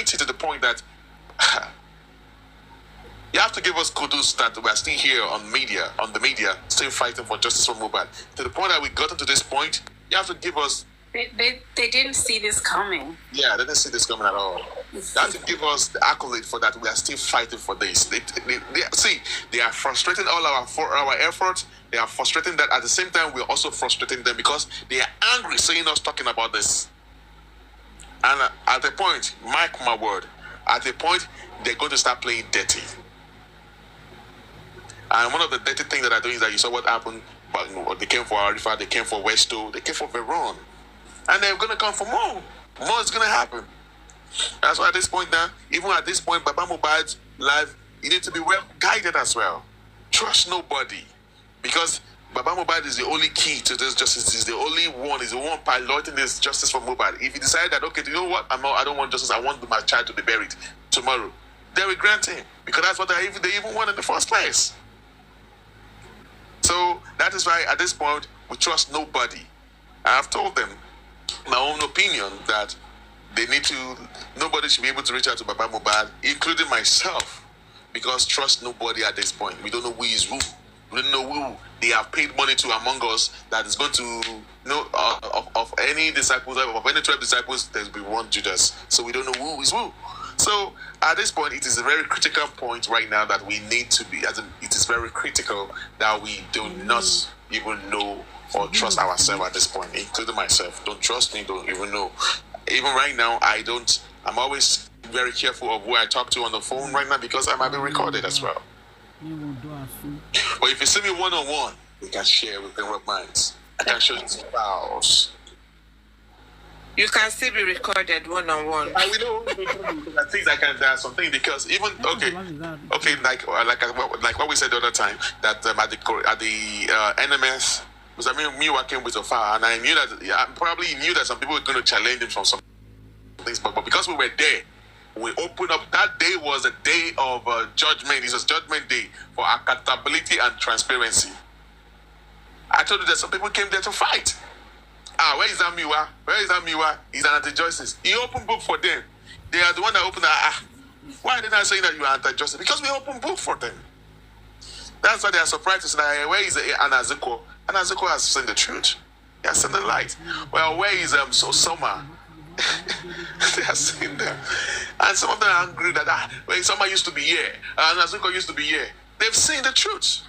unity to the point that you have to give us kudos that we're still here on the media, still fighting for justice for Mohbad. To the point that we got to this point, you have to give us. They didn't see this coming. Yeah, they didn't see this coming at all. You have to give us the accolade for that. We are still fighting for this. They are frustrating all our efforts. They are frustrating that. At the same time, we're also frustrating them because they are angry seeing us talking about this. And at the point, mark my word, at the point, they're going to start playing dirty. And one of the dirty things that they're doing is that you saw what happened. But they came for Arifa, they came for Westo, they came for Veron. And they're going to come for more. More is going to happen. That's why at this point now, even at this point, Baba Mohbad's life, you need to be well guided as well. Trust nobody. Because Baba Mohbad is the only key to this justice. He's the only one. He's the one piloting this justice for Mohbad. If he decide that, okay, you know what? I don't want justice. I want my child to be buried tomorrow. They will grant him. Because that's what they even want in the first place. So that is why at this point, we trust nobody. I have told them my own opinion that nobody should be able to reach out to Baba Mohbad, including myself, because trust nobody at this point. We don't know who is who. We don't know who they have paid money to among us that is going to of any disciples, of any 12 disciples, there's be one Judas. So we don't know who is who. So at this point, it is a very critical point right now that we need to be, it is very critical that we do not even know or trust ourselves at this point, including myself. Don't trust me, don't even know. Even right now, I'm always very careful of who I talk to on the phone right now because I might be recorded as well. But if you see me one-on-one, we can share, we can rub minds. I can show you files. You can still be recorded one-on-one. And we know I think there are something because even like what we said the other time that at the NMS was me working with Ofa, and I knew that probably knew that some people were going to challenge him from some things, but because we were there, we opened up. That day was a day of judgment. It was Judgment Day for accountability and transparency. I told you that some people came there to fight. Where is that Miwa? Where is that Miwa? He's an anti-justice. He opened book for them. They are the one that opened that. Why did I say that you are anti-justice? Because we opened book for them. That's why they are surprised to say, where is Anazuko? Anazuko has seen the truth. He has seen the light. Well, where is Soma? They have seen them. And some of them are angry that Soma used to be here. Anazuko used to be here. They've seen the truth.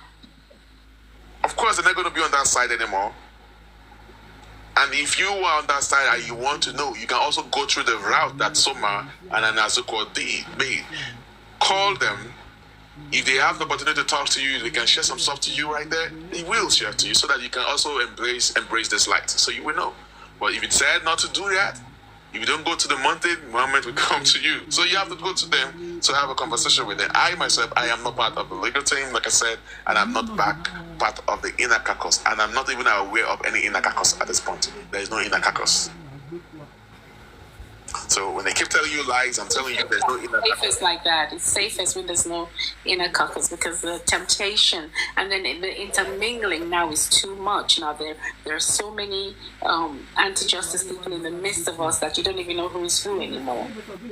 Of course, they're not going to be on that side anymore. And if you are on that side and you want to know, you can also go through the route that Soma and Anazuko made. Call them. If they have the opportunity to talk to you, they can share some stuff to you right there. They will share to you so that you can also embrace this light. So you will know. But if you decide not to do that, if you don't go to the moment will come to you. So you have to go to them to have a conversation with them. I myself, I am not part of the legal team, like I said, and I'm not part of the inner caucus, and I'm not even aware of any inner caucus at this point. There is no inner caucus. So when they keep telling you lies, I'm telling you there's no inner caucus. It's safest like that. It's safest when there's no inner caucus because the temptation and then the intermingling now is too much. Now there are so many anti-justice people in the midst of us that you don't even know who is who anymore.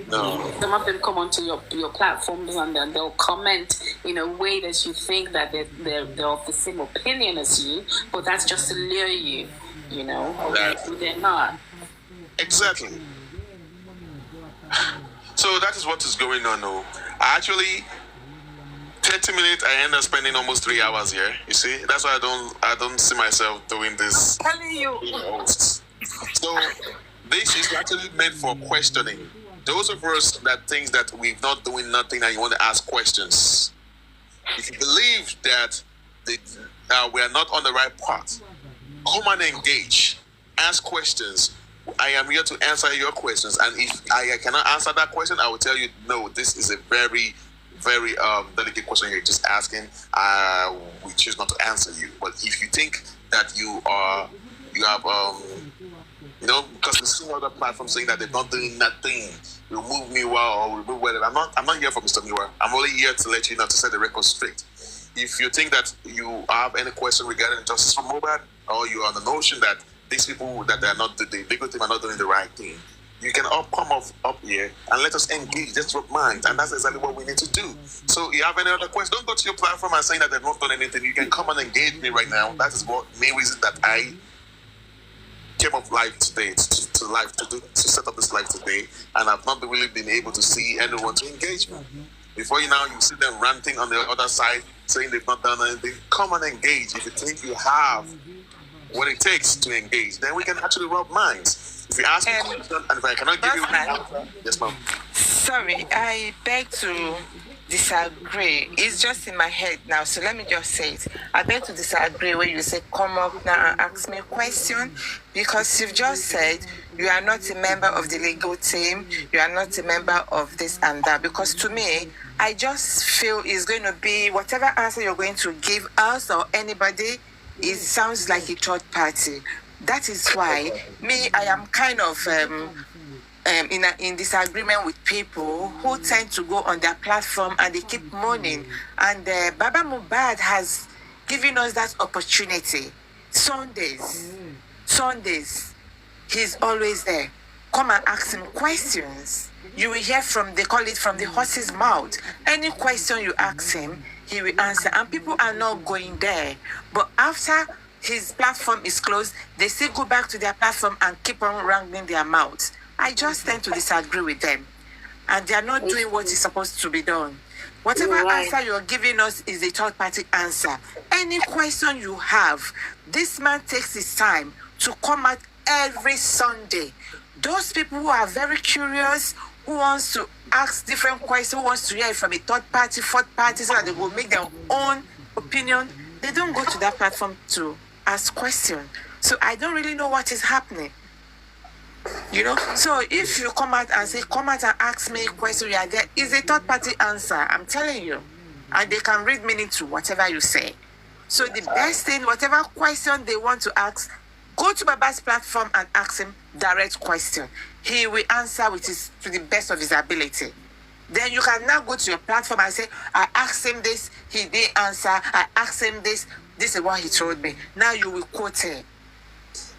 No. Some of them come onto your platforms and then they'll comment in a way that you think that they're of the same opinion as you, but that's just to lure you, you know. They're not. Exactly. So that is what is going on now. Actually, 30 minutes, I end up spending almost 3 hours here. You see, that's why I don't see myself doing this. I'm telling you. So this is actually meant for questioning. Those of us that think that we're not doing nothing and you want to ask questions. If you believe that we are not on the right path, come and engage. Ask questions. I am here to answer your questions, and if I cannot answer that question, I will tell you, no, this is a very, very delicate question you're just asking. We choose not to answer you. But if you think that you have, because we see other platforms saying that they're not doing nothing, remove Miwa or remove whatever. I'm not here for Mr. Miwa. I'm only here to let you know, to set the record straight. If you think that you have any question regarding justice for Mohbad, or you are on the notion that these people that they are not, the legal team are not doing the right thing, you can all come up here and let us engage, just rub minds, and that's exactly what we need to do. So you have any other questions? Don't go to your platform and say that they've not done anything. You can come and engage me right now. That is what main reason that I came up live today to set up this live today, and I've not really been able to see anyone to engage me. Before you see them ranting on the other side, saying they've not done anything. Come and engage. If you think you have what it takes to engage, then we can actually rub minds. If you ask me a question, and if I cannot give you an answer, yes, ma'am. Sorry, I beg to disagree. It's just in my head now, so let me just say it. I beg to disagree when you say come up now and ask me a question, because you've just said you are not a member of the legal team, you are not a member of this and that, because to me, I just feel it's going to be whatever answer you're going to give us or anybody, it sounds like a third party. That is why I am kind of in disagreement with people who tend to go on their platform and they keep moaning. And Baba Mohbad has given us that opportunity. Sundays, he's always there. Come and ask him questions. You will hear from the horse's mouth. Any question you ask him, he will answer. And people are not going there. But after his platform is closed, they still go back to their platform and keep on wrangling their mouths. I just tend to disagree with them. And they are not doing what is supposed to be done. Whatever answer you're giving us is a third-party answer. Any question you have, this man takes his time to come out every Sunday. Those people who are very curious, who wants to ask different questions, who wants to hear it from a third party, fourth party, so that they will make their own opinion, they don't go to that platform to ask questions. So I don't really know what is happening. So if you come out and say, come out and ask me a question, you are there, is a third party answer, I'm telling you. And they can read meaning to whatever you say. So the best thing, whatever question they want to ask, go to Baba's platform and ask him direct question. He will answer to the best of his ability. Then you can now go to your platform and say, I asked him this, he didn't answer. I asked him this is what he told me. Now you will quote him.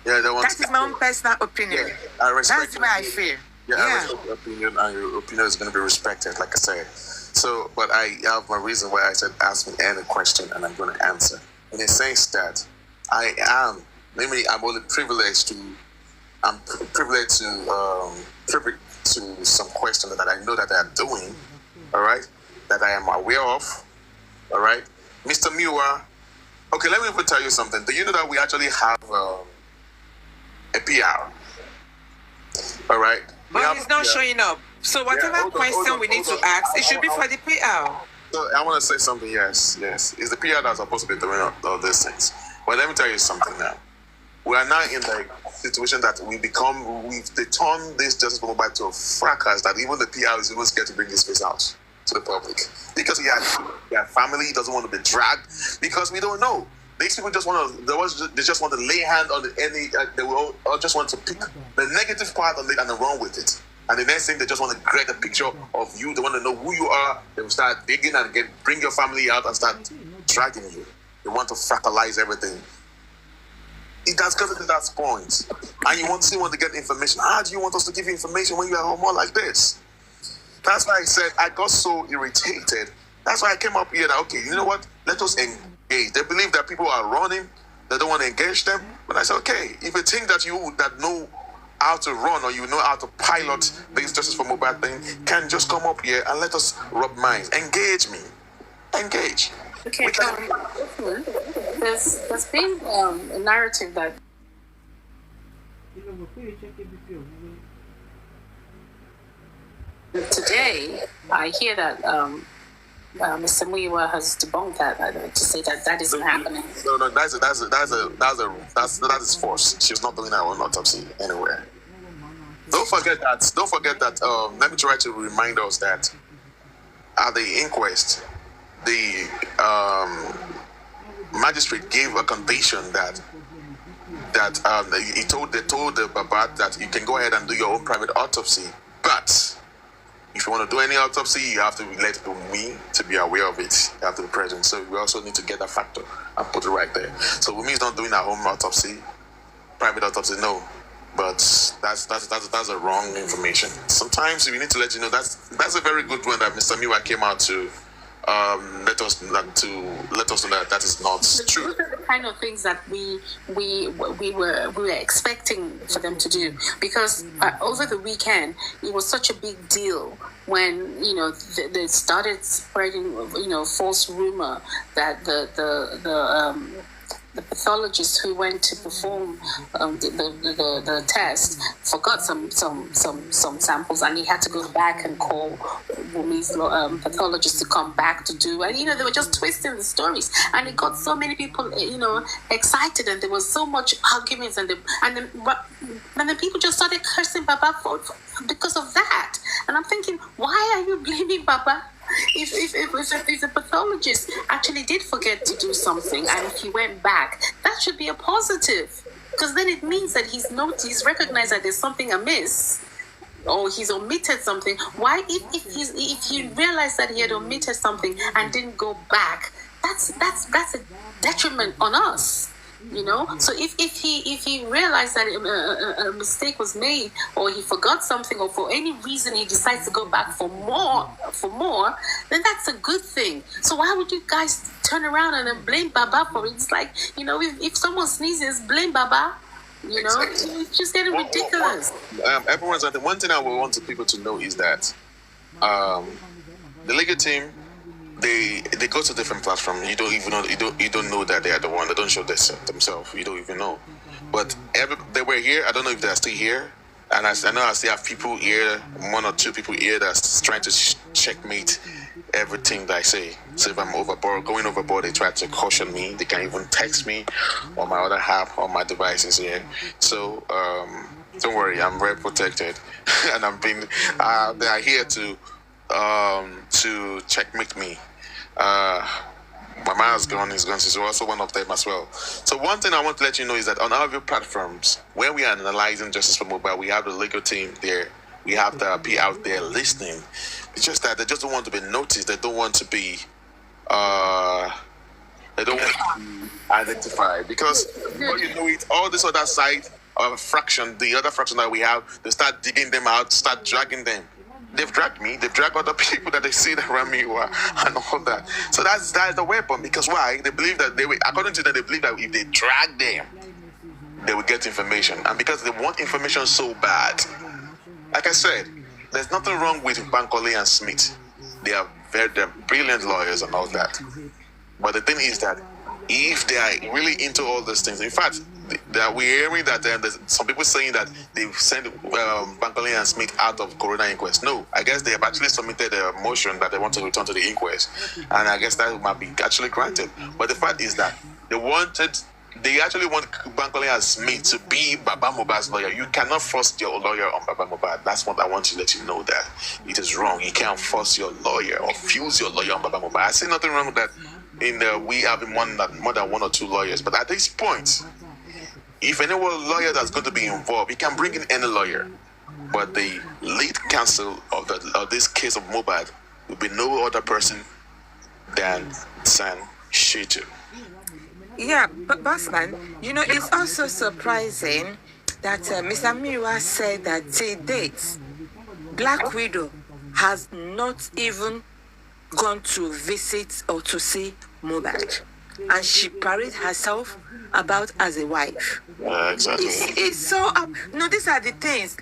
Yeah, that is my own personal opinion. Yeah, I respect That's why I feel. I respect your opinion, and your opinion is going to be respected, like I said. So, but I have my reason why I said ask me any question, and I'm going to answer. In the sense that I'm only privileged to some questions that I know that they are doing, all right, that I am aware of, all right. Mr. Miwa, okay, let me even tell you something. Do you know that we actually have a PR? All right. But he's not showing up. So whatever question we need to ask, it should be for the PR. So I want to say something. Yes. It's the PR that's supposed to be doing all these things. But let me tell you something now. We are now in the situation that they turn this Justice for Mohbad to a fracas that even the PR is even scared to bring this case out to the public. Because he had family, he doesn't want to be dragged, because we don't know. These people just want to lay hand on they will all just want to pick the negative part of it and run with it. And the next thing, they just want to create a picture of you. They want to know who you are. They will start digging and bring your family out and start dragging you. They want to fractalize everything. It has gotten to that point. And you still want to get information. How do you want us to give you information when you are more like this? That's why I said I got so irritated. That's why I came up here that, okay, you know what? Let us engage. They believe that people are running. They don't want to engage them. But I said, okay, if you think that you know how to run or you know how to pilot this Justice for Mohbad thing, can just come up here and let us rub minds. Engage me. Engage. Okay, there's been a narrative that today I hear that Mr. Muyiwa has debunked that to say that isn't happening. No, that is false. She's not doing her own autopsy anywhere. Don't forget that. Let me try to remind us that at the inquest, the magistrate gave a condition that they told the Baba that you can go ahead and do your own private autopsy, but if you want to do any autopsy, you have to let Wunmi to be aware of it. You have to be present. So we also need to get that factor and put it right there. So Wunmi is not doing her own autopsy, private autopsy. No, But that's a wrong information. Sometimes we need to let you know that's a very good one that Mr. Miwa came out to let us know that is not true. Those are the kind of things that we were expecting for them to do, because over the weekend it was such a big deal when they started spreading false rumor that the pathologist who went to perform the test forgot some samples, and he had to go back and call Wunmi's pathologist to come back to do. And they were just twisting the stories, and it got so many people excited, and there was so much arguments, and then people just started cursing Baba because of that. And I'm thinking, why are you blaming Baba? If the pathologist actually did forget to do something, and if he went back, that should be a positive, because then it means that he's recognized that there's something amiss, or he's omitted something. Why, if he realized that he had omitted something and didn't go back, that's a detriment on us. So if he realized that a mistake was made, or he forgot something, or for any reason he decides to go back for more, then that's a good thing. So why would you guys turn around and then blame Baba for it? It's like, if someone sneezes, blame Baba. Exactly. It's just getting ridiculous. The one thing I would want people to know is that the legal team, they go to different platforms. You don't even know. You don't know that they are the one. They don't show themselves. You don't even know. But they were here. I don't know if they're still here. And I know I still have people here, 1 or 2 people here that's trying to checkmate everything that I say. So if I'm going overboard, they try to caution me. They can even text me on my other app, on my devices here. So don't worry, I'm very protected, and they are here to checkmate me. My man is gone. She's also one of them as well. So one thing I want to let you know is that on our platforms, when we are analyzing justice for Mohbad, we have the legal team there. We have the P out there listening. It's just that they just don't want to be noticed. They don't want to be identified, because before you know it, all this other side of fraction, the other fraction that we have, they start digging them out, start dragging them. They've dragged me. They've dragged other people that they see around me and all that. So that's the weapon. Because why? They believe that according to them, they believe that if they drag them, they will get information. And because they want information so bad, like I said, there's nothing wrong with Bankole and Smith. They're brilliant lawyers and all that. But the thing is that if they are really into all these things, in fact, we're hearing that there's some people saying that they've sent Bankole and Smith out of coroner inquest. No, I guess they have actually submitted a motion that they want to return to the inquest, and I guess that might be actually granted. But the fact is that they actually want Bankole and Smith to be Baba Mohbad's lawyer. You cannot force your lawyer on Baba Mohbad. That's what I want to let you know, that it is wrong. You can't force your lawyer or fuse your lawyer on Baba Mohbad. I see nothing wrong with that. We have more than 1 or 2 lawyers, but at this point, if any lawyer that's going to be involved, you can bring in any lawyer. But the lead counsel of this case of Mohbad will be no other person than San Shitu. Yeah, but Bossman, it's also surprising that Mr. Miwa said that to date, Black Widow has not even gone to visit or to see Mohbad. And she parades herself about as a wife. Exactly. It's so these are the things,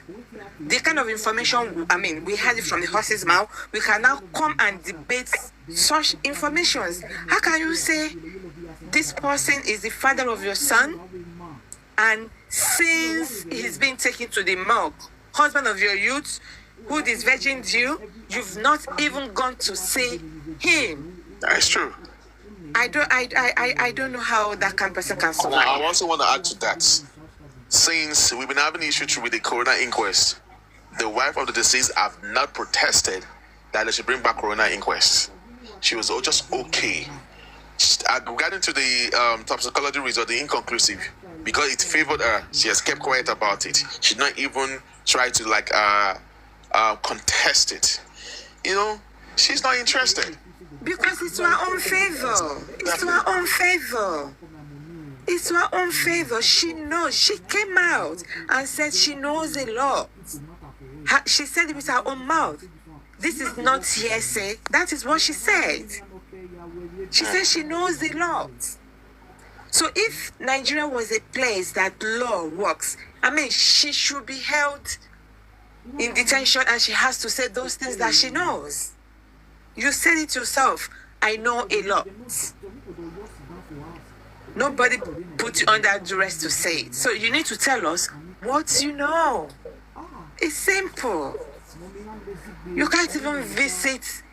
the kind of information, we had it from the horse's mouth. We can now come and debate such informations. How can you say this person is the father of your son, and since he's been taken to the morgue, husband of your youth, who disvirgined you, you've not even gone to see him? That's true. I don't know how that kind of person can survive. I also want to add to that. Since we've been having issues with the coroner inquest, the wife of the deceased have not protested that they should bring back coroner inquest. She was just okay. Regarding to the toxicology result, the inconclusive, because it favored her, she has kept quiet about it. She did not even try to contest it. She's not interested. Because it's to her own favor. It's to her own favor. It's to her own favor. She knows. She came out and said she knows the law. She said it with her own mouth. This is not hearsay. That is what she said. She said she knows the law. So if Nigeria was a place that law works, I mean, she should be held in detention and she has to say those things that she knows. You said it yourself. I know a lot. Nobody put you under duress to say it. So you need to tell us what you know. It's simple. You can't even visit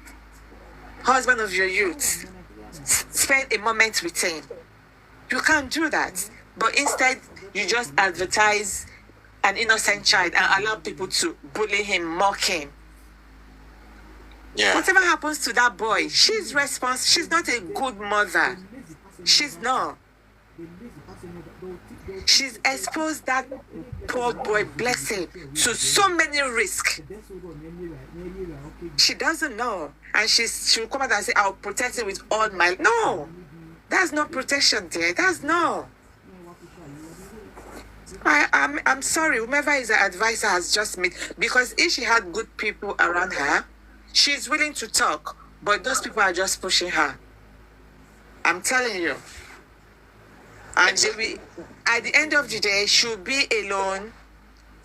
husband of your youth. Spend a moment with him. You can't do that. But instead, you just advertise an innocent child and allow people to bully him, mock him. Yeah. Whatever happens to that boy, she's responsible. She's not a good mother. She's not. She's exposed that poor boy, bless him, to so many risks. She doesn't know. And she'll come out and say, I'll protect him with all my... No! That's not protection there. That's no. I'm sorry. Whomever is her advisor has just made... Because if she had good people around her, she's willing to talk. But those people are just pushing her. I'm telling you. And they will, at the end of the day, she'll be alone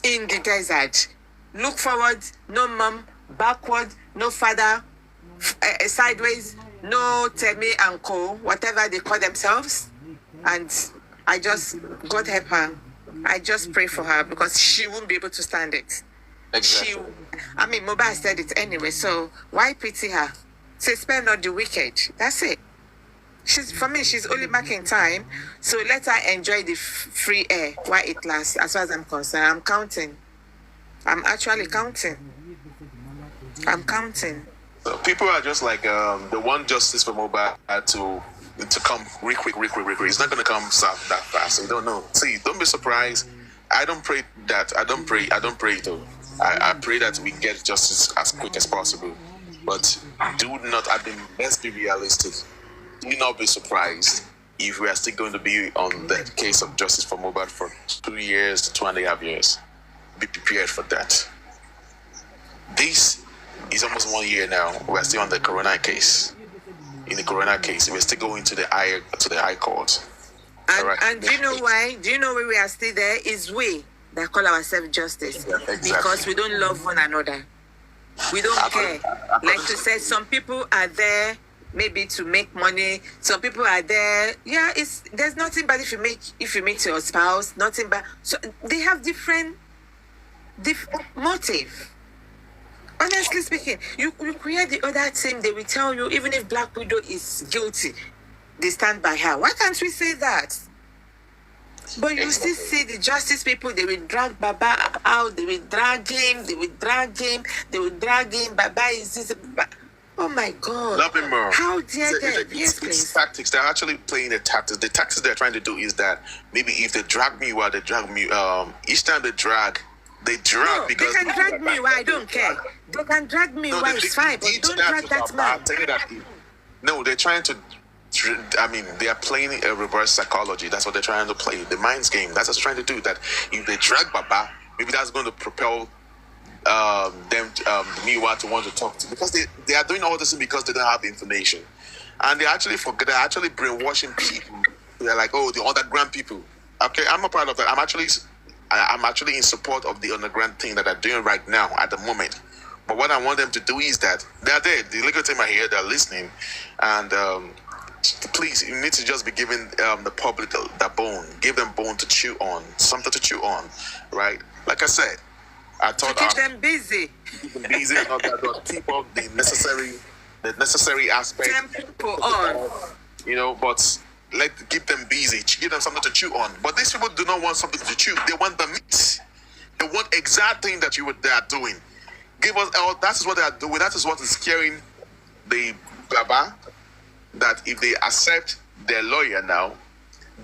in the desert. Look forward, no mom. Backward, no father. Sideways, no Temi and Co. Whatever they call themselves. And I just, God help her. I just pray for her because she won't be able to stand it. Exactly. Mohbad said it anyway, so why pity her? Say, spare not the wicked. That's it. For me, she's only marking time, so let her enjoy the free air while it lasts. As far as I'm concerned, I'm counting. I'm actually counting. I'm counting. So people are just like, they want justice for Mohbad to come real quick. It's not going to come that fast. So we don't know. See, don't be surprised. I don't pray that. I don't pray though. I pray that we get justice as quick as possible. But do not, let's be realistic. Do not be surprised if we are still going to be on the case of justice for Mohbad for 2 years to 2.5 years. Be prepared for that. This is almost 1 year now. We are still on the corona case. In the corona case, we're still going to the high court. And do you know why? Do you know why we are still there? Is we that call ourselves justice. Yeah, exactly. Because we don't love one another. We don't care. Like you said, some people are there maybe to make money. Some people are there. Yeah, there's nothing bad if you meet your spouse. Nothing bad. So they have different motive. Honestly speaking, you create the other team. They will tell you even if Black Widow is guilty, they stand by her. Why can't we say that? But you still see the justice people, they will drag Baba out, they will drag him. Baba is this. Oh my God. Love him more. How dare they? Yes, please. It's tactics. They're actually playing the tactics. The tactics they're trying to do is that maybe if they drag me while they drag me, each time they drag no, because... They can drag me while I don't care. They can drag me while it's fine, but don't drag that man. I'll tell you that. No, they're trying to... they are playing a reverse psychology. That's what they're trying to play. The mind's game. That's what they're trying to do. That if they drag Baba, maybe that's going to propel them, Miwa, to want to talk to. Because they are doing all this because they don't have the information. And they actually forget. They're actually brainwashing people. They're like, oh, the underground people. Okay, I'm a part of that. I'm actually in support of the underground thing that they're doing right now at the moment. But what I want them to do is that they're there. The legal team are here. They're listening. And... please, you need to just be giving the public the bone. Give them bone to chew on, something to chew on, right? Like I said, I thought keep them busy. Keep them busy, not that, but keep up the necessary aspect. People on, but keep them busy. Give them something to chew on. But these people do not want something to chew. They want the meat. They want exact thing that they are doing. Give us. That is what they are doing. That is what is scaring the Baba. That if they accept their lawyer now,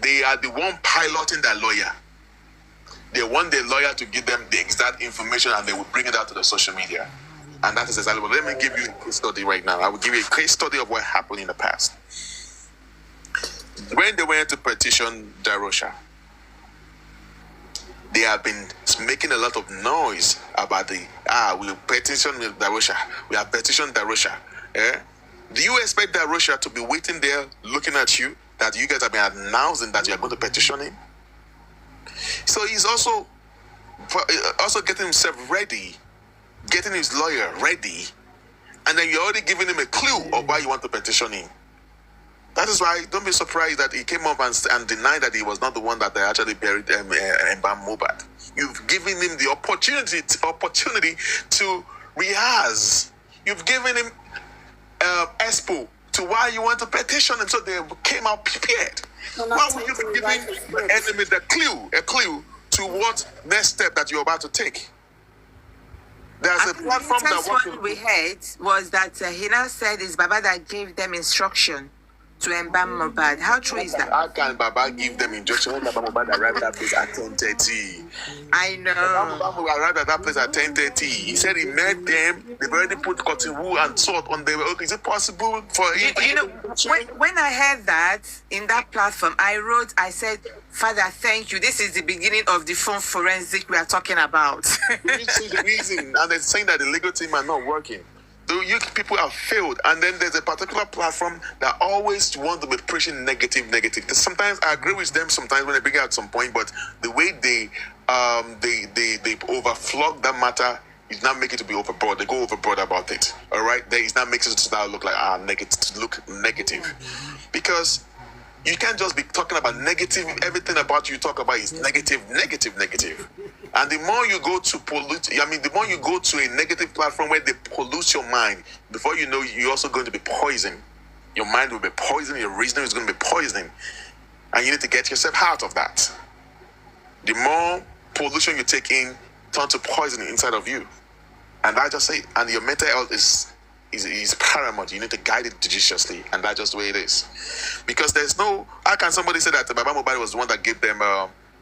they are the one piloting that lawyer. They want the lawyer to give them the exact information and they will bring it out to the social media. And that is exactly what. Let me give you a case study right now. I will give you a case study of what happened in the past. when they went to petition Darosha, they have been making a lot of noise about we petition Darosha. We have petitioned Darosha. Yeah? Do you expect Darosha to be waiting there looking at you, that you guys have been announcing that you are going to petition him? So he's also getting himself ready, getting his lawyer ready, and then you're already giving him a clue of why you want to petition him. That is why don't be surprised that he came up and denied that he was not the one that they actually buried embalmed Mohbad. You've given him the opportunity to rehearse. You've given him expo to why you want to petition him, so they came out prepared. Why would you be giving the enemy a clue to what next step that you're about to take? There's a platform that what we heard was that he now said it's Baba that gave them instruction to embalm Mohbad. How true is that? How can Baba give them instruction when Baba Mohbad arrived at that place at 10:30? I know. Baba arrived at that place at 10:30. He said he met them. They've already put cotton wool and salt on them. Okay, is it possible for him? You know, when I heard that in that platform, I said, Father, thank you. This is the beginning of the phone forensic we are talking about. You see the reason, and they're saying that the legal team are not working. You people have failed, and then there's a particular platform that always want to be pushing negative. Sometimes I agree with them. Sometimes when they bring out some point, but the way they overflog that matter is not making it to be overboard. They go overboard about it. All right, it's not making it to look like negative, because you can't just be talking about negative. Everything about you talk about is negative. And the more you go to the more you go to a negative platform where they pollute your mind, before you know, you're also going to be poisoned. Your mind will be poisoned. Your reasoning is going to be poisoned. And you need to get yourself out of that. The more pollution you take in, turn to poison inside of you. And I just say, and your mental health is paramount. You need to guide it judiciously, and that's just the way it is. Because how can somebody say that Baba Mohbad was the one that gave them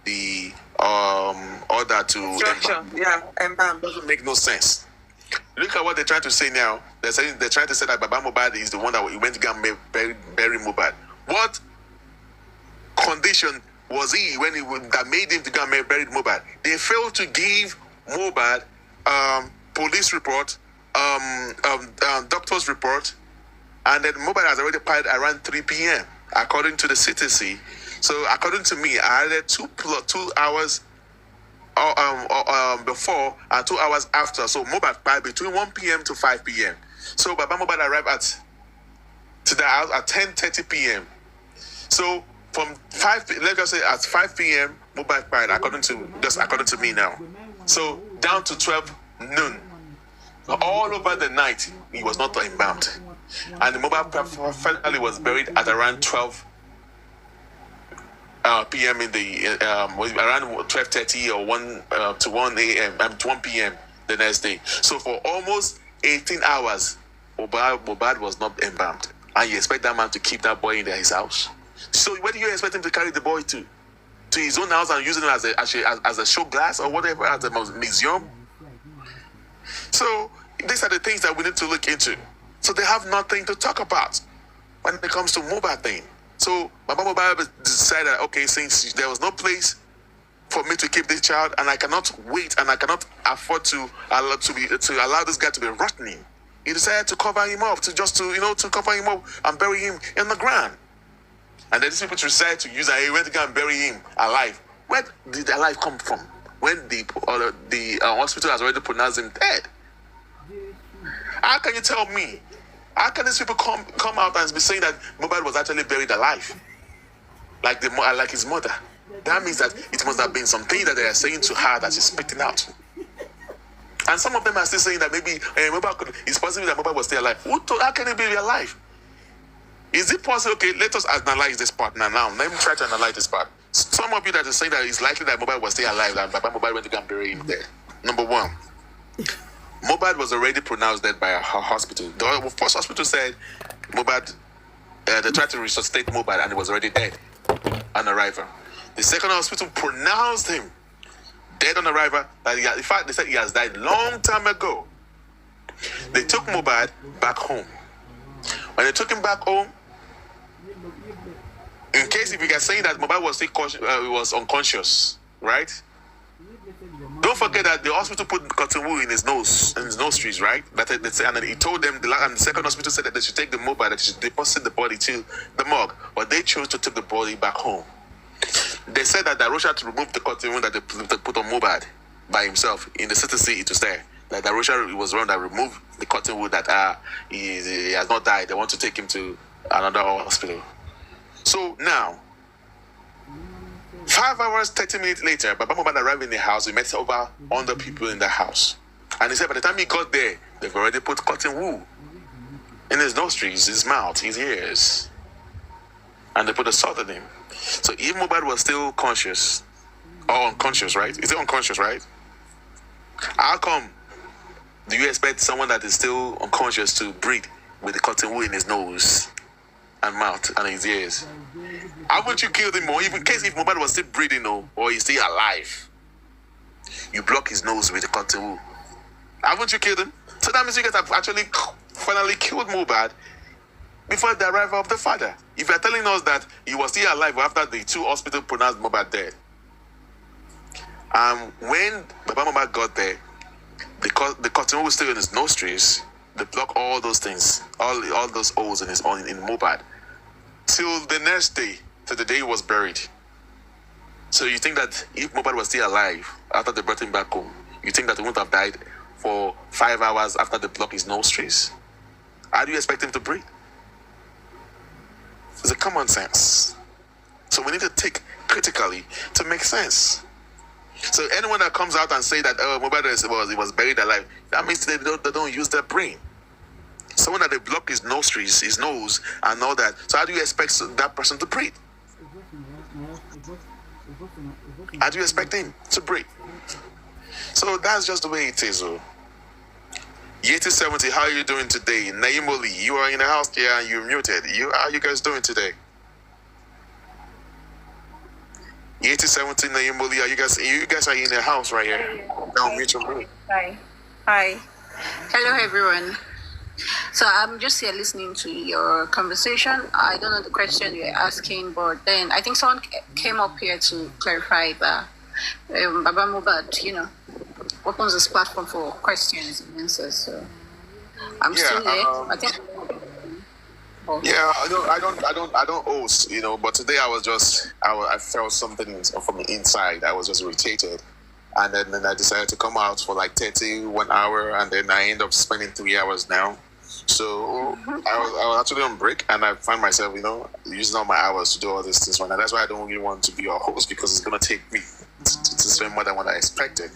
the order to embalm? Doesn't make no sense. Look at what they're trying to say now. They're trying to say that Baba Mohbad is the one that went to go and bury Mohbad. What condition was he that made him to go and bury Mohbad? They failed to give Mohbad police report, doctor's report, and then Mohbad has already died around 3 p.m. according to the CTC. So according to me, I added 2 hours before and 2 hours after. So Mohbad died between 1 p.m. to 5 p.m. So Baba Mohbad arrived to the house at 10:30 p.m. So from 5, let's just say at 5 p.m. Mohbad died according to me now. So down to 12 noon. All over the night, he was not embalmed. And the Mohbad finally was buried at around 12 p.m. around 12:30 or 1 to 1 a.m. 1 p.m. the next day. So for almost 18 hours, Mohbad was not embalmed. And you expect that man to keep that boy in his house? So where do you expect him to carry the boy to? To his own house and using it as a show glass or whatever, as a museum? So these are the things that we need to look into. So they have nothing to talk about when it comes to Mohbad thing. So Baba Mohbad decided, okay, since there was no place for me to keep this child, and I cannot wait, and I cannot afford to allow this guy to be rotting, he decided to cover him up, to cover him up and bury him in the ground. And then these people decided to use that he went to go and bury him alive. Where did the alive come from? When the hospital has already pronounced him dead. How can you tell me? How can these people come out and be saying that Mohbad was actually buried alive, like his mother? That means that it must have been something that they are saying to her that she's spitting out. And some of them are still saying that maybe it's possible that Mohbad was still alive. How can he be alive? Is it possible? Okay, let us analyze this part now. Let me try to analyze this part. Some of you that are saying that it's likely that Mohbad was still alive, and Baba Mohbad went to go and bury him there. Number one, Mohbad was already pronounced dead by a hospital. The first hospital said Mohbad, they tried to resuscitate Mohbad and he was already dead on arrival. The second hospital pronounced him dead on arrival. In fact, they said he has died long time ago. They took Mohbad back home. When they took him back home, in case if you are saying that Mohbad was still was unconscious, right? Don't forget that the hospital put cotton wool in his nostrils, right? That they say, and then he told them, and the second hospital said that they should take the Mohbad, that they should deposit the body to the morgue, but they chose to take the body back home. They said that Darosha to remove the cotton wool that they put on Mohbad by himself in the CTC. It was there. That Darosha was the one that removed the cotton wool that he has not died. They want to take him to another hospital. So now, 5 hours, 30 minutes later, Baba Mohbad arrived in the house. We met over 100 people in the house. And he said by the time he got there, they've already put cotton wool in his nostrils, his mouth, his ears. And they put a salt on him. So if Mohbad was still conscious, or unconscious, right? Is it unconscious, right? How come do you expect someone that is still unconscious to breathe with the cotton wool in his nose and mouth and his ears? How would you kill him? Or even in case if Mohbad was still breathing or he's still alive, you block his nose with the cotton wool. How would you kill him? So that means you guys have actually finally killed Mohbad before the arrival of the father. If you're telling us that he was still alive after the two hospitals pronounced Mohbad dead, when Baba Mohbad got there, the cotton wool was still in his nostrils. They block all those things, all those holes in Mohbad, till the next day, till the day he was buried. So you think that if Mohbad was still alive after they brought him back home, you think that he wouldn't have died for 5 hours after they blocked his nostrils? How do you expect him to breathe? It's a common sense. So we need to think critically to make sense. So anyone that comes out and say that Mohbad was buried alive, that means they don't use their brain. Someone that they block his nostrils, his nose, and all that. So how do you expect that person to breathe? How do you expect him to breathe? So that's just the way it is. AUT070, how are you doing today? Naimoli, you are in the house here and you're muted. How are you guys doing today? AUT070, Naimoli, you guys are in the house right here. Now mute your mic. Hi. Hello, everyone. So I'm just here listening to your conversation. I don't know the question you're asking, but then I think someone came up here to clarify that Baba Mohbad, opens this platform for questions and answers. So I'm still here. I think. Yeah, I don't host, but today I felt something from the inside. I was just irritated. And then I decided to come out for like 1 hour, and then I end up spending 3 hours now. So I was actually on break, and I find myself, using all my hours to do all these things right now. That's why I don't really want to be your host, because it's going to take me to spend more than what I expected.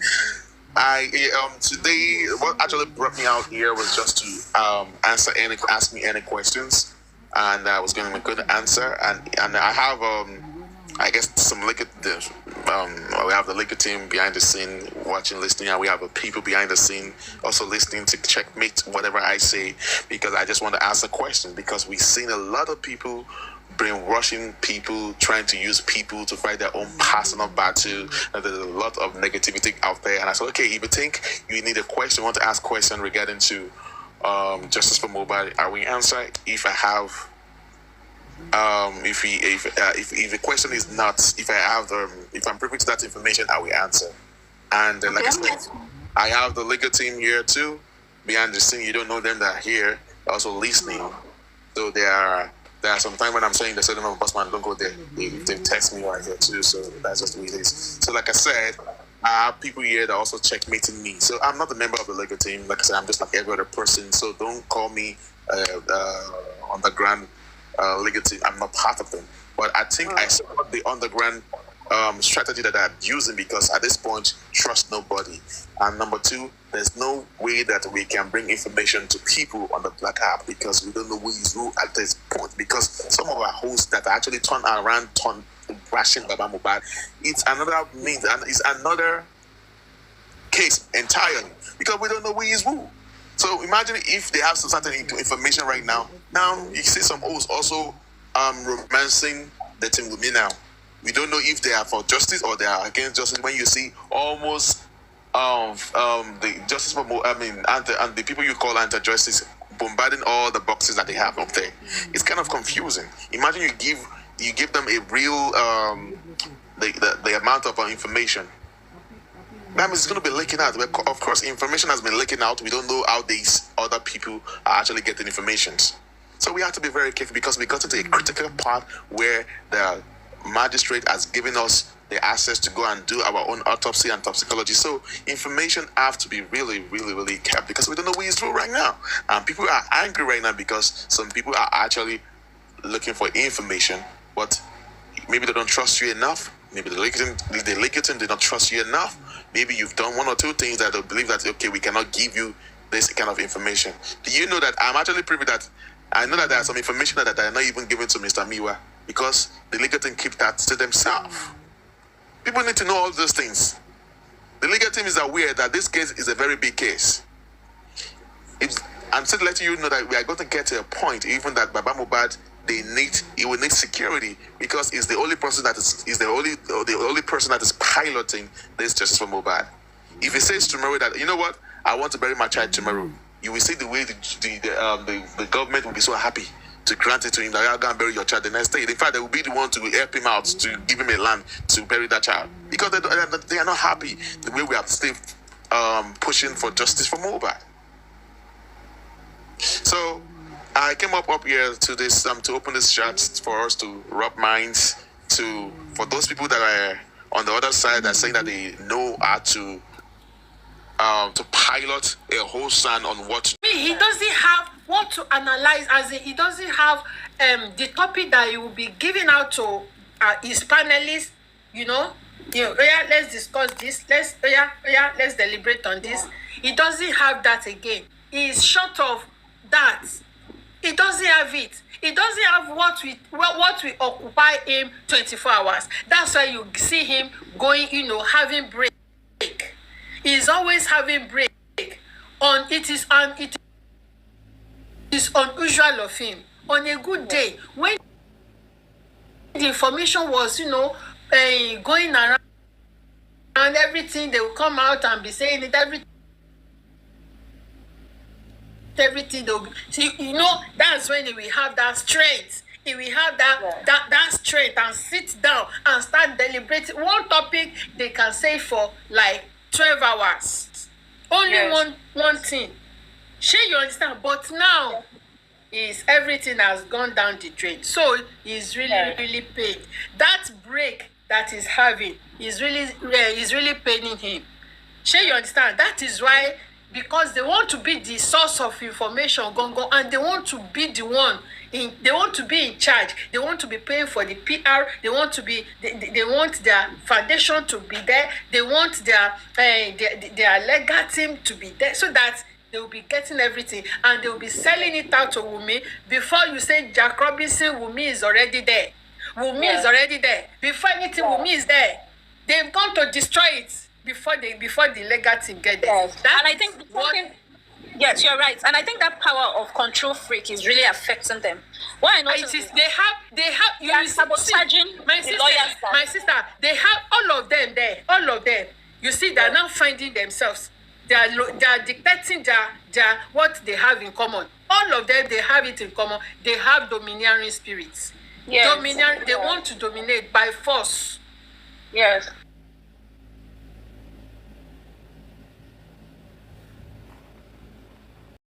Today, what actually brought me out here was just to ask me any questions, and I was going to make a good answer. And I have I guess some we have the legal team behind the scene watching, listening, and we have people behind the scene also listening to checkmate whatever I say, because I just want to ask a question, because we've seen a lot of people brainwashing people, trying to use people to fight their own personal battle, and there's a lot of negativity out there. And I said, okay, if you think you need a question, want to ask a question regarding to justice for Mohbad, I will answer if I have if the question is not, if I'm privy to that information, I will answer. And like I said, I have the legal team here too behind the scene. You don't know them, that are here also listening. So there are some time when I'm saying the certain boss man, don't go there, they text me right here too. So that's just the way it is. So like I said, I have people here that also checkmating me. So I'm not a member of the legal team. Like I said, I'm just like every other person. So don't call me underground legal team. I'm not part of them. But I think I support the underground strategy that I'm using, because at this point, trust nobody. And number two, there's no way that we can bring information to people on the Black app, because we don't know who is who at this point. Because some of our hosts that actually turn bashing Baba Mohbad, it's another means, and it's another case entirely, because we don't know who is who. So imagine if they have some certain information right now. Now you see some hosts also romancing the team with me now. We don't know if they are for justice or they are against justice. When you see almost the justice for and the people you call anti-justice bombarding all the boxes that they have up there, it's kind of confusing. Imagine you give you give them a real the amount of information, that means it's going to be leaking out. Of course, information has been leaking out. We don't know how these other people are actually getting information. So we have to be very careful, because we got into a critical part where the magistrate has given us the access to go and do our own autopsy and toxicology. So information have to be really, really, really kept, because we don't know what is true right now. And people are angry right now because some people are actually looking for information, but maybe they don't trust you enough. Maybe the litigant did not trust you enough. Maybe you've done one or two things that they believe that, okay, we cannot give you this kind of information. Do you know that I'm actually privy that I know that there are some information that are not even given to Mr. Miwa, because the legal team keep that to themselves. People need to know all those things. The legal team is aware that this case is a very big case. I'm still letting you know that we are going to get to a point, even that Baba Mohbad, he will need security, because he's the only person that is the only person that is piloting this justice for Mohbad. If he says tomorrow that, you know what, I want to bury my child tomorrow, you will see the way the government will be so happy to grant it to him that you're going to bury your child the next day. In fact, they will be the one to help him out, to give him a land to bury that child, because they are not happy the way we are still pushing for justice for Mohbad. So I came up here to this to open this chat for us to rub minds, for those people that are on the other side that are saying that they know how to pilot a whole son on what. He doesn't have what to analyze, as in he doesn't have the topic that he will be giving out to his panelists. Yeah, let's discuss this. Let's deliberate on this. He doesn't have that again. He is short of that. He doesn't have it. He doesn't have what we occupy him 24 hours. That's why you see him going, having break. He's always having break. It is unusual of him. On a good day, when the information was, going around and everything, they will come out and be saying it, everything they'll see, that's when he will have that strength. He will have that strength and sit down and start deliberating. One topic they can say for like 12 hours. Only one thing. Sure, you understand? But now everything has gone down the drain. So he's really, really paid. That break that he's having is really paining him. Sure, you understand? That is why, because they want to be the source of information, and they want to be the one they want to be in charge. They want to be paying for the PR. They want to be. They want their foundation to be there. They want their legal team to be there, so that they will be getting everything, and they will be selling it out to Wunmi. Before you say Jack Robinson, Wunmi is already there. Wunmi is already there. Before anything, Wunmi is there. They've gone to destroy it before the legal team get there. Yes. And I think yes, you're right. And I think that power of control freak is really affecting them. What I noticed is they have you are sabotaging my sister, they have all of them there. All of them. You see, they're now finding themselves. They are dictating their what they have in common. All of them, they have it in common. They have domineering spirits. Yes. They want to dominate by force. Yes.